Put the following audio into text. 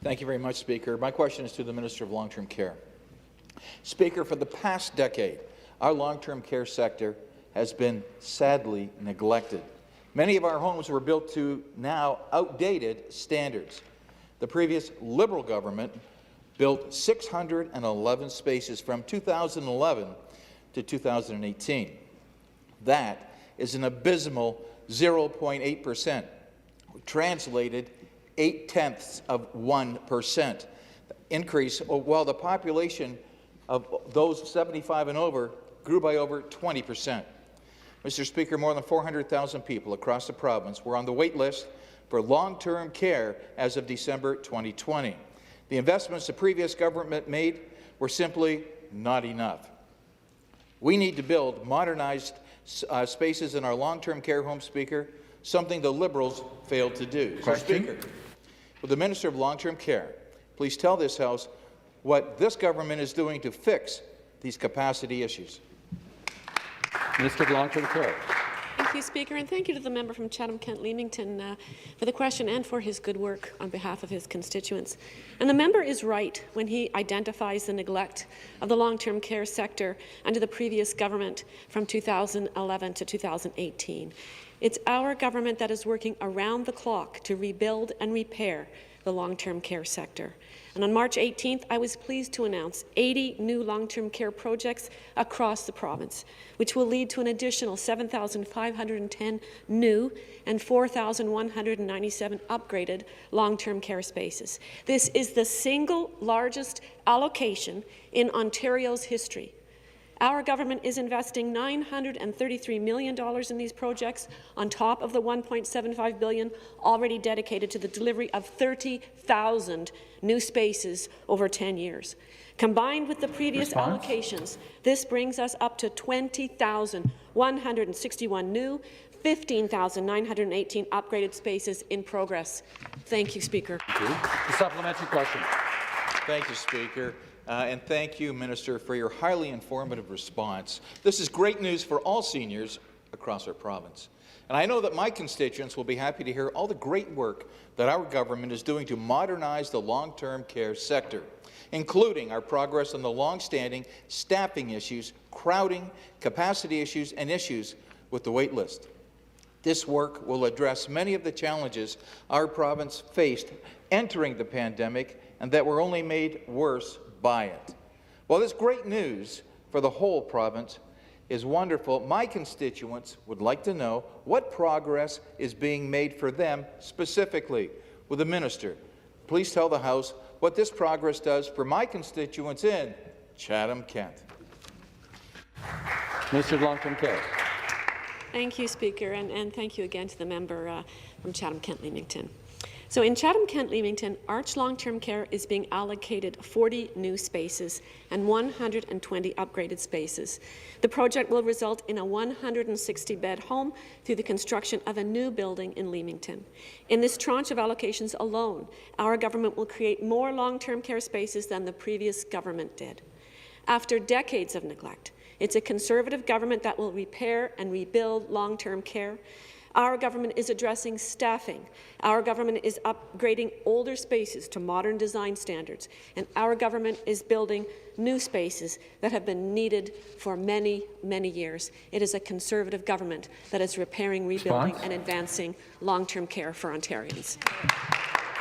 Thank you very much, Speaker. My question is to the Minister of Long-Term Care. Speaker, for the past decade, our long-term care sector has been sadly neglected. Many of our homes were built to now outdated standards. The previous Liberal government built 611 spaces from 2011 to 2018. That is an abysmal 0.8%, translated 0.8% increase, while the population of those 75 and over grew by over 20%. Mr. Speaker, more than 400,000 people across the province were on the wait list for long-term care as of December 2020. The investments the previous government made were simply not enough. We need to build modernized spaces in our long-term care homes, Speaker, something the Liberals failed to do. So, Speaker, will the Minister of Long-Term Care please tell this House what this government is doing to fix these capacity issues? Minister of Long-Term Care. Thank you, Speaker, and thank you to the member from Chatham-Kent-Leamington for the question and for his good work on behalf of his constituents. And the member is right when he identifies the neglect of the long-term care sector under the previous government from 2011 to 2018. It's our government that is working around the clock to rebuild and repair the long-term care sector. And on March 18th, I was pleased to announce 80 new long-term care projects across the province, which will lead to an additional 7,510 new and 4,197 upgraded long-term care spaces. This is the single largest allocation in Ontario's history. Our government is investing $933 million in these projects, on top of the $1.75 billion already dedicated to the delivery of 30,000 new spaces over 10 years. Combined with the previous allocations, this brings us up to 20,161 new, 15,918 upgraded spaces in progress. Thank you, Speaker. Thank you. The supplementary question. Thank you, Speaker. And thank you, Minister, for your highly informative response. This is great news for all seniors across our province. And I know that my constituents will be happy to hear all the great work that our government is doing to modernize the long-term care sector, including our progress on the long-standing staffing issues, crowding, capacity issues, and issues with the wait list. This work will address many of the challenges our province faced entering the pandemic and that were only made worse by it. While this great news for the whole province is wonderful, my constituents would like to know what progress is being made for them specifically. Will the Minister please tell the House what this progress does for my constituents in Chatham-Kent? Minister of Long-Term Care. Thank you, Speaker, and thank you again to the member from Chatham-Kent-Leamington. So in Chatham-Kent-Leamington, Arch Long-Term Care is being allocated 40 new spaces and 120 upgraded spaces. The project will result in a 160-bed home through the construction of a new building in Leamington. In this tranche of allocations alone, our government will create more long-term care spaces than the previous government did. After decades of neglect, it's a Conservative government that will repair and rebuild long-term care. Our government is addressing staffing. Our government is upgrading older spaces to modern design standards. And our government is building new spaces that have been needed for many, many years. It is a Conservative government that is repairing, rebuilding, and advancing long-term care for Ontarians.